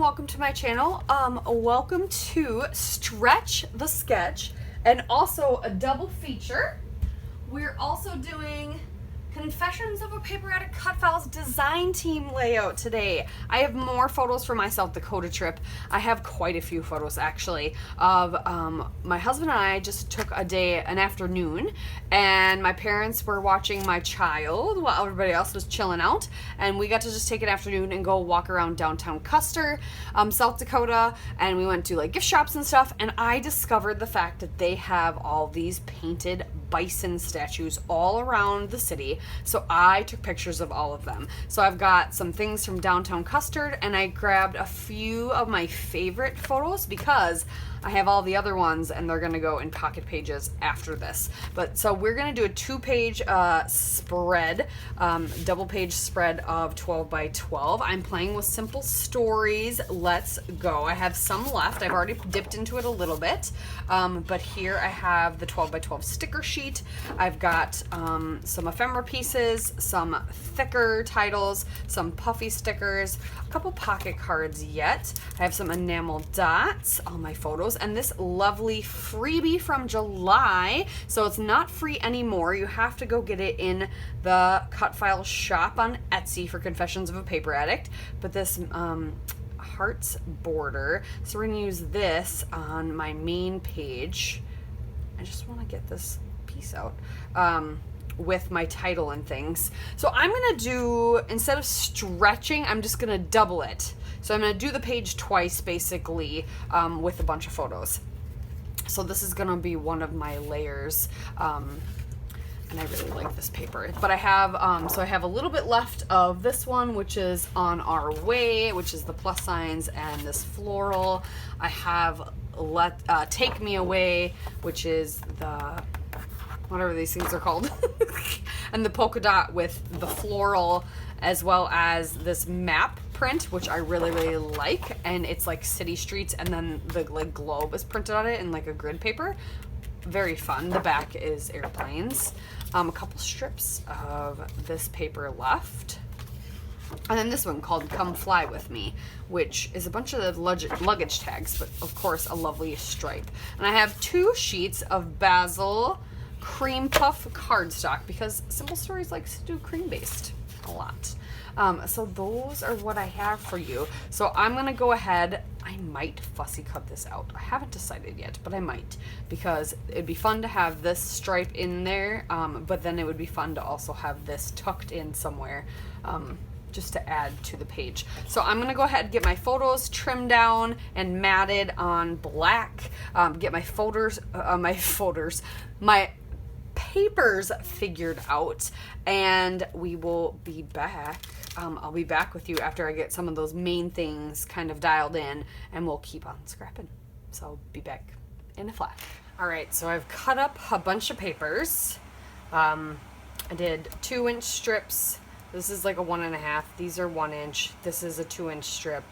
welcome to my channel. Welcome to Stretch the Sketch and also a double feature. We're also doing Confessions of a Paper Addict Cutfiles design team layout today. I have more photos for my South Dakota trip. I have quite a few photos actually of my husband and I just took an afternoon, and my parents were watching my child while everybody else was chilling out, and we got to just take an afternoon and go walk around downtown Custer, South Dakota, and we went to like gift shops and stuff, and I discovered the fact that they have all these painted bison statues all around the city. So I took pictures of all of them. So I've got some things from downtown Custer, and I grabbed a few of my favorite photos because I have all the other ones and they're gonna go in pocket pages after this. But so we're gonna do a 2-page spread, double page spread of 12 by 12. I'm playing with simple stories. Let's go. I have some left. I've already dipped into it a little bit. But here I have the 12 by 12 sticker sheet. I've got some ephemera pieces, some thicker titles, some puffy stickers, a couple pocket cards yet. I have some enamel dots, all my photos, and this lovely freebie from July. So it's not free anymore. You have to go get it in the Cutfiles shop on Etsy for Confessions of a Paper Addict. But this hearts border, so we're gonna use this on my main page. I just want to get this piece out with my title and things. So I'm gonna do, instead of stretching, I'm just gonna double it. So I'm gonna do the page twice basically, with a bunch of photos. So this is gonna be one of my layers, and I really like this paper. But I have, so I have a little bit left of this one, which is On Our Way, which is the plus signs, and this floral. I have Take Me Away, which is the, whatever these things are called, and the polka dot with the floral, as well as this map print, which I really, really like, and it's like city streets, and then the like globe is printed on it in like a grid paper. Very fun. The back is airplanes. A couple strips of this paper left. And then this one called Come Fly With Me, which is a bunch of luggage tags, but of course a lovely stripe. And I have 2 sheets of Basil cream puff cardstock because Simple Stories likes to do cream based a lot. So those are what I have for you. So I'm gonna go ahead. I might fussy cut this out. I haven't decided yet, but I might, because it'd be fun to have this stripe in there, but then it would be fun to also have this tucked in somewhere, just to add to the page. So I'm gonna go ahead and get my photos trimmed down and matted on black, get my papers figured out, and we will be back. I'll be back with you after I get some of those main things kind of dialed in, and we'll keep on scrapping. So I'll be back in a flash. All right, so I've cut up a bunch of papers. I did 2-inch strips. This is like a 1.5. These are 1 inch. This is a 2-inch strip,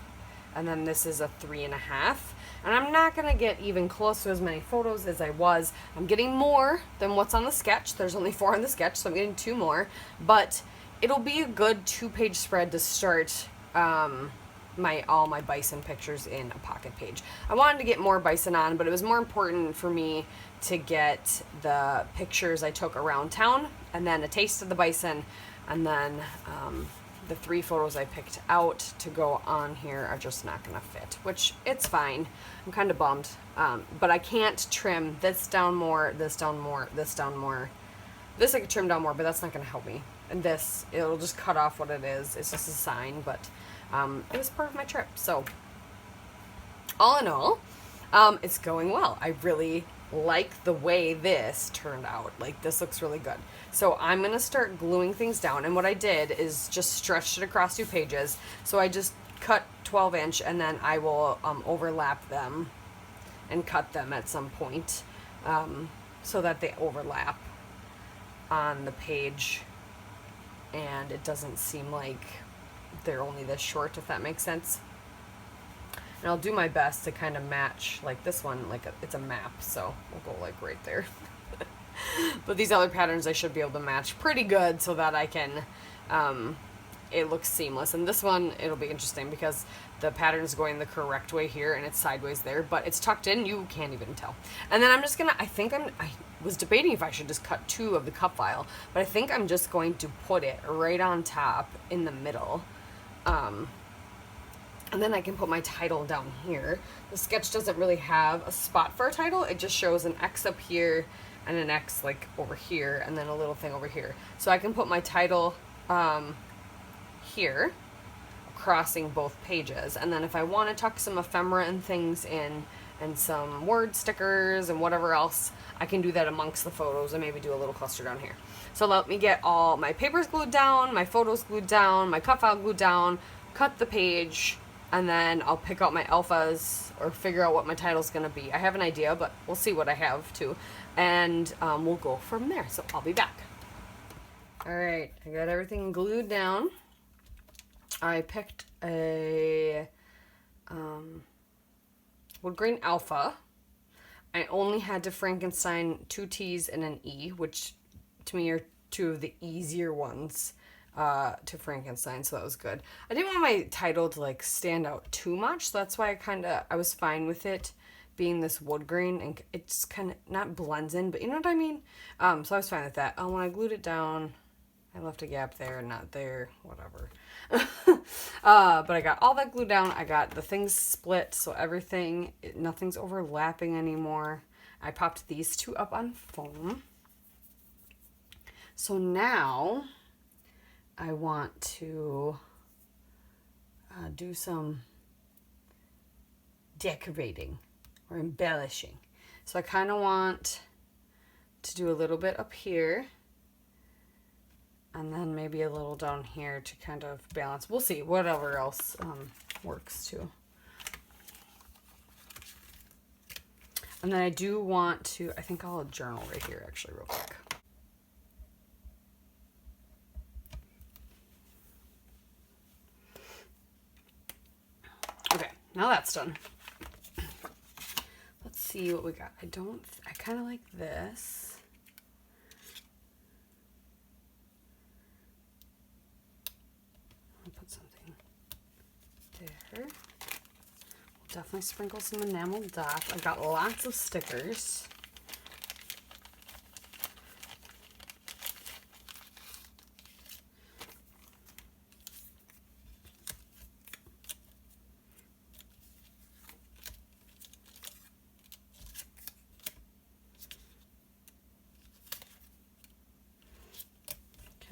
and then this is a 3.5. And I'm not gonna get even close to as many photos as I was. I'm getting more than what's on the sketch. There's only 4 on the sketch, so I'm getting 2 more. But it'll be a good 2-page spread to start all my bison pictures in a pocket page. I wanted to get more bison on, but it was more important for me to get the pictures I took around town, and then a taste of the bison, and then the 3 photos I picked out to go on here are just not gonna fit, which it's fine. I'm kind of bummed, but I can't trim this down more, this down more, this down more. This I could trim down more, but that's not gonna help me. And this, it'll just cut off what it is. It's just a sign, but it was part of my trip. So all in all, it's going well. I really like the way this turned out. Like, this looks really good. So I'm gonna start gluing things down, and what I did is just stretched it across 2 pages. So I just cut 12-inch, and then I will overlap them and cut them at some point, so that they overlap on the page, and it doesn't seem like they're only this short, if that makes sense. And I'll do my best to kind of match, like this one, like it's a map, so we'll go like right there. But these other patterns I should be able to match pretty good, so that I can it looks seamless. And this one, it'll be interesting because the pattern is going the correct way here and it's sideways there, but it's tucked in. You can't even tell. And then I'm just gonna, I was debating if I should just cut 2 of the cup file, but I think I'm just going to put it right on top in the middle. And then I can put my title down here. The sketch doesn't really have a spot for a title. It just shows an X up here and an X like over here and then a little thing over here. So I can put my title here, crossing both pages. And then if I want to tuck some ephemera and things in and some word stickers and whatever else, I can do that amongst the photos and maybe do a little cluster down here. So let me get all my papers glued down, my photos glued down, my cut file glued down, cut the page, and then I'll pick out my alphas or figure out what my title's going to be. I have an idea, but we'll see what I have too. And we'll go from there. So I'll be back. All right, I got everything glued down. I picked a wood grain alpha. I only had to Frankenstein 2 T's and an E, which to me are 2 of the easier ones to Frankenstein, so that was good. I didn't want my title to like stand out too much, so that's why I was fine with it being this wood grain, and it's kind of not blends in, but you know what I mean. So I was fine with that. When I glued it down, I left a gap there, not there, whatever. But I got all that glued down. I got the things split, so nothing's overlapping anymore. I popped these 2 up on foam. So now I want to do some decorating or embellishing. So I kind of want to do a little bit up here and then maybe a little down here to kind of balance. We'll see, whatever else works too. And then I do want to, I think I'll journal right here actually real quick. Okay, now that's done. Let's see what we got. I kind of like this. I'll put something there. We'll definitely sprinkle some enamel dots. I've got lots of stickers.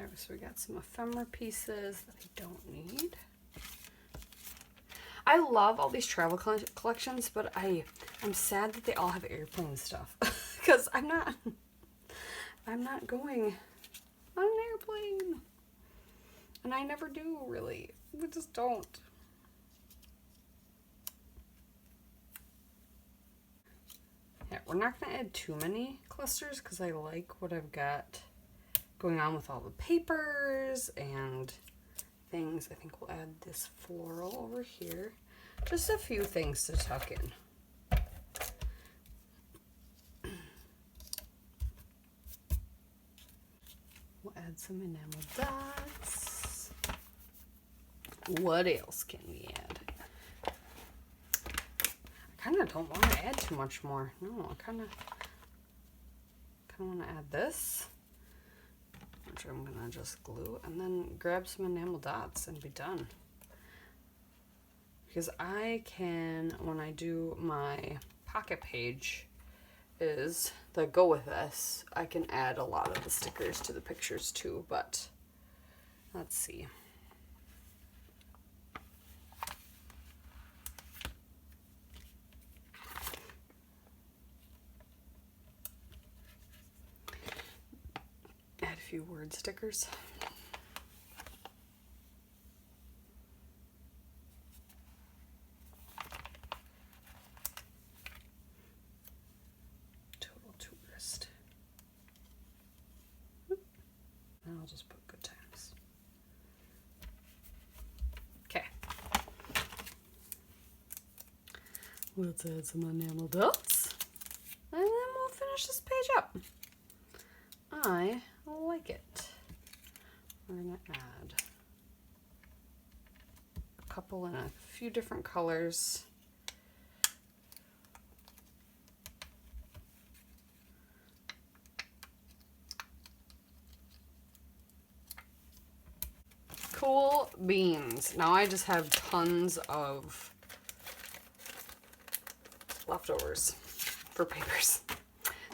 Okay, so we got some ephemera pieces that I don't need. I love all these travel collections, but I'm sad that they all have airplane stuff because I'm not going on an airplane, and I never do really. We just don't. Yeah, we're not gonna add too many clusters because I like what I've got going on with all the papers and things. I think we'll add this floral over here. Just a few things to tuck in. We'll add some enamel dots. What else can we add? I kind of don't want to add too much more. No, I kind of want to add this, which I'm gonna just glue, and then grab some enamel dots and be done. Because I can, when I do my pocket page, is that go with this, I can add a lot of the stickers to the pictures too, but let's see. Add a few word stickers. I'll just put good times. Okay. Let's add some enamel dots. And then we'll finish this page up. I like it. We're going to add couple in a few different colors. Cool beans. Now I just have tons of leftovers for papers.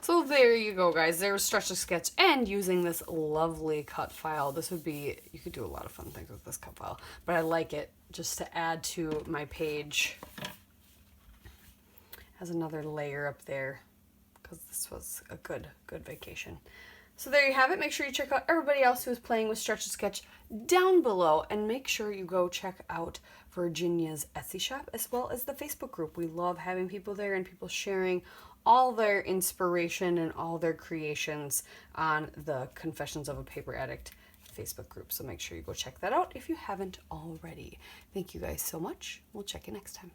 So there you go, guys. There's Stretch the Sketch, and using this lovely cut file. This would be, you could do a lot of fun things with this cut file, but I like it just to add to my page. Has another layer up there because this was a good vacation. So there you have it. Make sure you check out everybody else who's playing with Stretch the Sketch down below, and make sure you go check out Virginia's Etsy shop as well as the Facebook group. We love having people there and people sharing all their inspiration and all their creations on the Confessions of a Paper Addict Facebook group. So make sure you go check that out if you haven't already. Thank you guys so much. We'll check you next time.